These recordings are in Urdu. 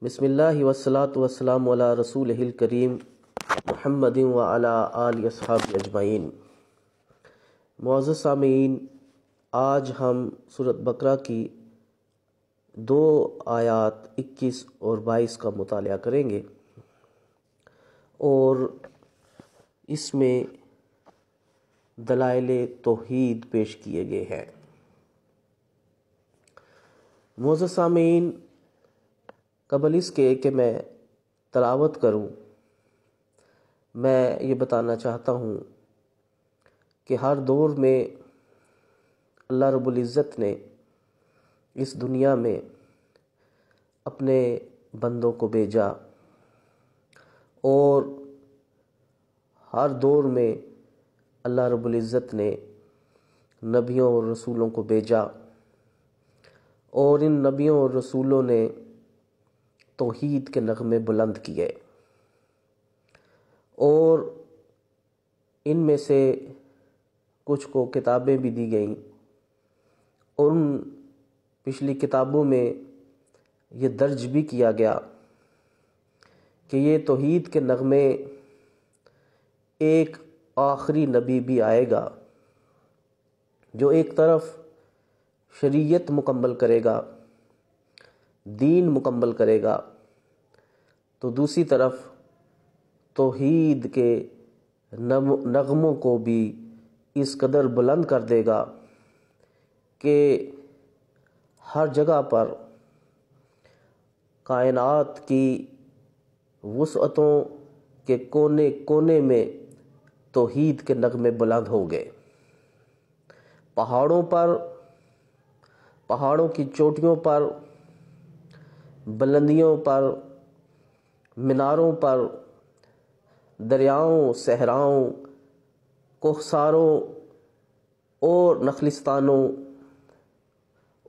بسم اللہ والصلاة والسلام علی رسولہ الکریم محمد وعلی آلہ اصحابہ اجمعین۔ معزز سامعین، آج ہم سورۃ بقرہ کی 2 آیات 21 اور 22 کا مطالعہ کریں گے اور اس میں دلائل توحید پیش کیے گئے ہیں۔ معزز سامعین، قبل اس کے کہ میں تلاوت کروں، میں یہ بتانا چاہتا ہوں کہ ہر دور میں اللہ رب العزت نے اس دنیا میں اپنے بندوں کو بھیجا اور ہر دور میں اللہ رب العزت نے نبیوں اور رسولوں کو بھیجا اور ان نبیوں اور رسولوں نے توحید کے نغمے بلند کیے اور ان میں سے کچھ کو کتابیں بھی دی گئیں اور ان پچھلی کتابوں میں یہ درج بھی کیا گیا کہ یہ توحید کے نغمے ایک آخری نبی بھی آئے گا جو ایک طرف شریعت مکمل کرے گا، دین مکمل کرے گا، تو دوسری طرف توحید کے نغموں کو بھی اس قدر بلند کر دے گا کہ ہر جگہ پر کائنات کی وسعتوں کے کونے کونے میں توحید کے نغمے بلند ہوں گے۔ پہاڑوں کی چوٹیوں پر، بلندیوں پر، میناروں پر، دریاؤں، صحراؤں، کوہساروں اور نخلستانوں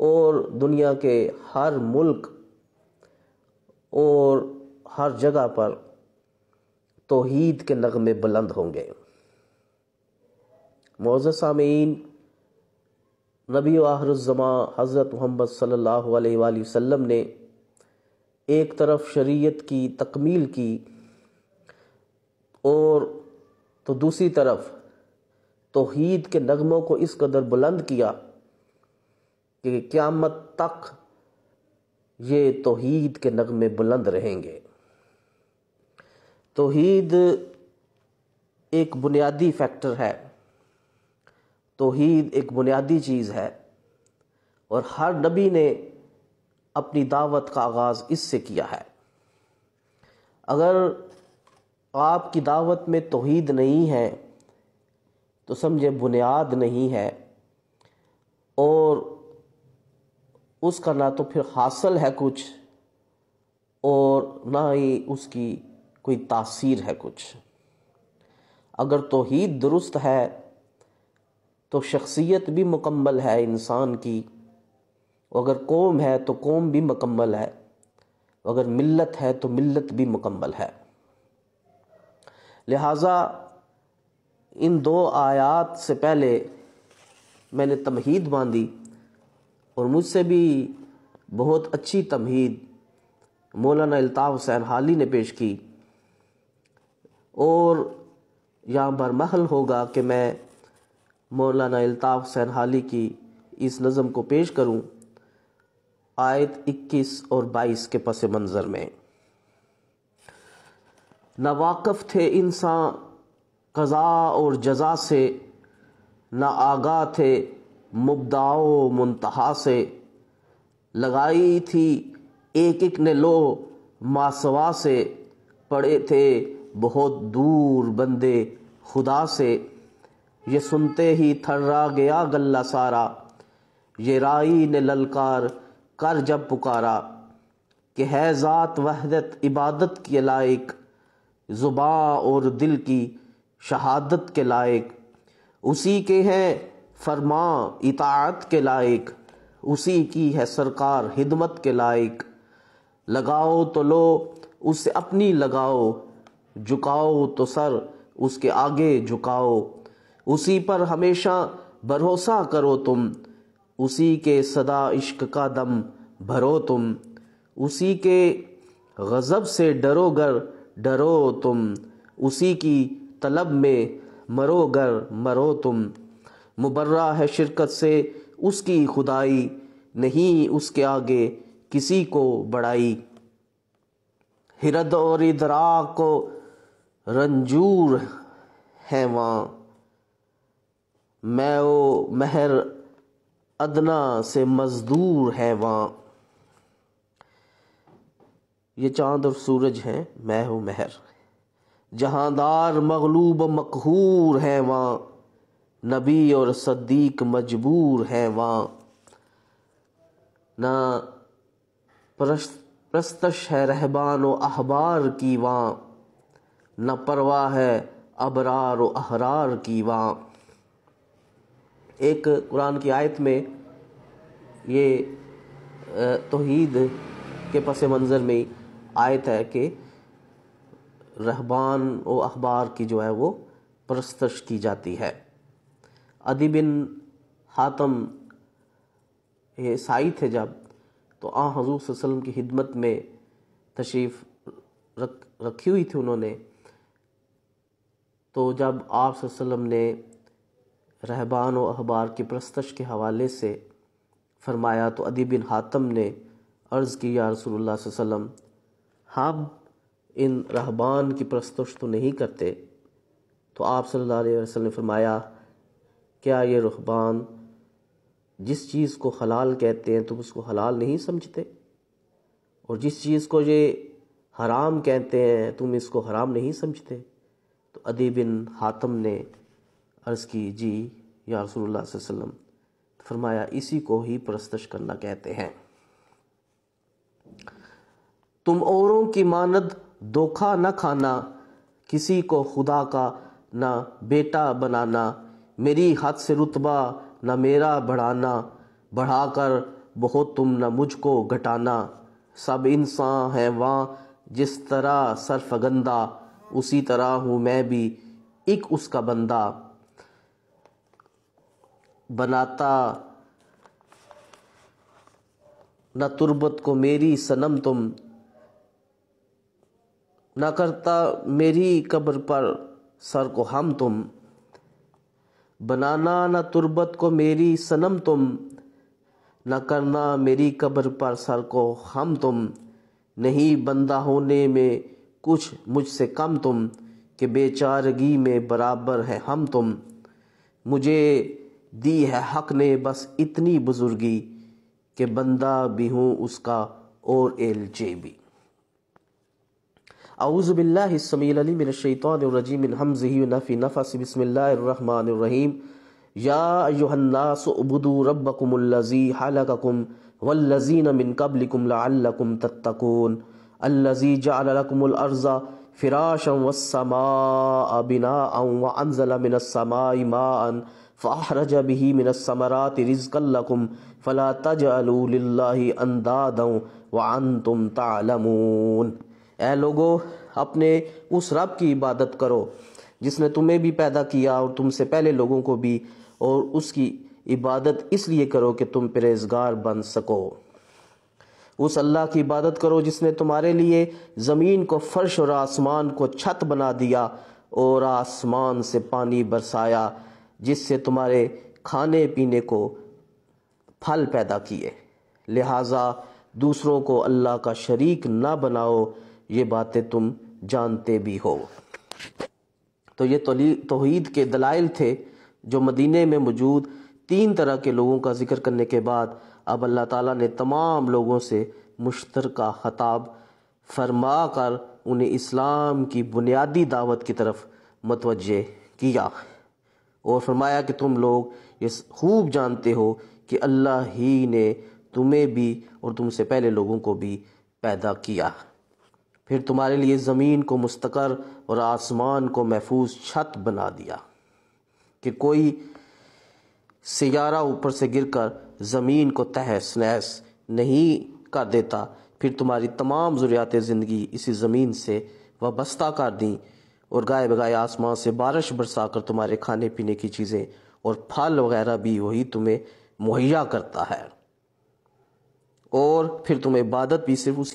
اور دنیا کے ہر ملک اور ہر جگہ پر توحید کے نغمے بلند ہوں گے۔ معزز سامعین، نبی و آخر الزماں حضرت محمد صلی اللہ علیہ وآلہ وسلم نے ایک طرف شریعت کی تکمیل کی اور تو دوسری طرف توحید کے نغموں کو اس قدر بلند کیا کہ قیامت تک یہ توحید کے نغمے بلند رہیں گے۔ توحید ایک بنیادی فیکٹر ہے، توحید ایک بنیادی چیز ہے اور ہر نبی نے اپنی دعوت کا آغاز اس سے کیا ہے۔ اگر آپ کی دعوت میں توحید نہیں ہے تو سمجھے بنیاد نہیں ہے اور اس کا نہ تو پھر حاصل ہے کچھ اور نہ ہی اس کی کوئی تاثیر ہے کچھ۔ اگر توحید درست ہے تو شخصیت بھی مکمل ہے انسان کی، اگر قوم ہے تو قوم بھی مکمل ہے، اگر ملت ہے تو ملت بھی مکمل ہے۔ لہٰذا ان 2 آیات سے پہلے میں نے تمہید باندھی اور مجھ سے بھی بہت اچھی تمہید مولانا الطاف حسین حالی نے پیش کی، اور یہاں برمحل ہوگا کہ میں مولانا الطاف حسین حالی کی اس نظم کو پیش کروں آیت 21 اور 22 کے پس منظر میں۔ نہ واقف تھے انسان قضا اور جزا سے، نہ آگاہ تھے مبدأ و منتہا سے، لگائی تھی ایک ایک نے لو ماسوا سے، پڑے تھے بہت دور بندے خدا سے، یہ سنتے ہی تھرا گیا گلہ سارا، یہ رائی نے للکار کر جب پکارا، کہ ہے ذات وحدت عبادت کے لائق، زباں اور دل کی شہادت کے لائق، اسی کے ہیں فرمان اطاعت کے لائق، اسی کی ہے سرکار خدمت کے لائق، لگاؤ تو لو اس سے اپنی لگاؤ، جھکاؤ تو سر اس کے آگے جھکاؤ، اسی پر ہمیشہ بھروسہ کرو تم، اسی کے صدا عشق کا دم بھرو تم، اسی کے غضب سے ڈرو گر ڈرو تم، اسی کی طلب میں مرو گر مرو تم، مبرہ ہے شرکت سے اس کی خدائی، نہیں اس کے آگے کسی کو بڑائی، ہرد اور ادراک کو رنجور ہے وہاں، میں و مہر ادنا سے مزدور ہے وہاں۔ یہ چاند اور سورج ہیں، میں و مہر، جہاندار مغلوب و مقہور ہے وہاں، نبی اور صدیق مجبور ہے وہاں، نہ پرستش ہے رہبان و احبار کی وہاں، نہ پرواہ ہے ابرار و احرار کی وہاں۔ ایک قرآن کی آیت میں یہ توحید کے پس منظر میں آیت ہے کہ رہبان و احبار کی جو ہے وہ پرستش کی جاتی ہے۔ عدی بن حاتم عیسائی تھے جب، تو حضور صلی اللہ علیہ وسلم کی خدمت میں تشریف رکھی ہوئی تھی انہوں نے، تو جب آپ صلی اللہ علیہ وسلم نے رہبان و احبار کی پرستش کے حوالے سے فرمایا تو عدی بن حاتم نے عرض کی، یا رسول اللہ صلی اللہ علیہ وسلم، ہم ان رہبان کی پرستش تو نہیں کرتے۔ تو آپ صلی اللہ علیہ وسلم نے فرمایا، کیا یہ رہبان جس چیز کو حلال کہتے ہیں تم اس کو حلال نہیں سمجھتے، اور جس چیز کو یہ حرام کہتے ہیں تم اس کو حرام نہیں سمجھتے؟ تو عدی بن حاتم نے عرض کی، جی یا رسول اللہ صلی اللہ علیہ وسلم۔ فرمایا، اسی کو ہی پرستش کرنا کہتے ہیں۔ تم اوروں کی مانند دھوکہ نہ کھانا، کسی کو خدا کا نہ بیٹا بنانا، میری حد سے رتبہ نہ میرا بڑھانا، بڑھا کر بہت تم نہ مجھ کو گھٹانا، سب انسان ہیں وہاں جس طرح سرفگندہ، اسی طرح ہوں میں بھی ایک اس کا بندہ، بناتا نہ تربت کو میری صنم تم، نہ کرتا میری قبر پر سر کو ہم تم، بنانا نہ تربت کو میری صنم تم، نہ کرنا میری قبر پر سر کو ہم تم، نہیں بندہ ہونے میں کچھ مجھ سے کم تم، کہ بے چارگی میں برابر ہے ہم تم، مجھے دی ہے حق نے بس اتنی بزرگی، کہ بندہ بھی ہوں اس کا اور ایلچے بھی۔ اعوذ باللہ السمیع العلیم من الشیطان الرجیم من حمزہ ونفثہ نفثہ، بسم اللہ الرحمن الرحیم۔ یا ایھا الناس اعبدوا ربکم الذی خلقکم والذین من قبلکم لعلکم تتقون، الذی جعل لکم الارض فراشا والسماء بناء وانزل من السماء ماء فاخرج به من الثمرات رزقا لکم فلا تجعلوا للہ اندادا وانتم تعلمون۔ اے لوگو، اپنے اس رب کی عبادت کرو جس نے تمہیں بھی پیدا کیا اور تم سے پہلے لوگوں کو بھی، اور اس کی عبادت اس لیے کرو کہ تم پرہیزگار بن سکو۔ اس اللہ کی عبادت کرو جس نے تمہارے لیے زمین کو فرش اور آسمان کو چھت بنا دیا، اور آسمان سے پانی برسایا جس سے تمہارے کھانے پینے کو پھل پیدا کیے، لہٰذا دوسروں کو اللہ کا شریک نہ بناؤ، یہ باتیں تم جانتے بھی ہو۔ تو یہ توحید کے دلائل تھے جو مدینے میں موجود 3 طرح کے لوگوں کا ذکر کرنے کے بعد اب اللہ تعالیٰ نے تمام لوگوں سے مشترکہ خطاب فرما کر انہیں اسلام کی بنیادی دعوت کی طرف متوجہ کیا، اور فرمایا کہ تم لوگ یہ خوب جانتے ہو کہ اللہ ہی نے تمہیں بھی اور تم سے پہلے لوگوں کو بھی پیدا کیا، پھر تمہارے لیے زمین کو مستقر اور آسمان کو محفوظ چھت بنا دیا کہ کوئی سیارہ اوپر سے گر کر زمین کو تہس نہس نہیں کر دیتا، پھر تمہاری تمام ضروریات زندگی اسی زمین سے وابستہ کر دیں، اور گائے بگائے آسمان سے بارش برسا کر تمہارے کھانے پینے کی چیزیں اور پھل وغیرہ بھی وہی تمہیں مہیا کرتا ہے، اور پھر تمہیں عبادت بھی صرف اسی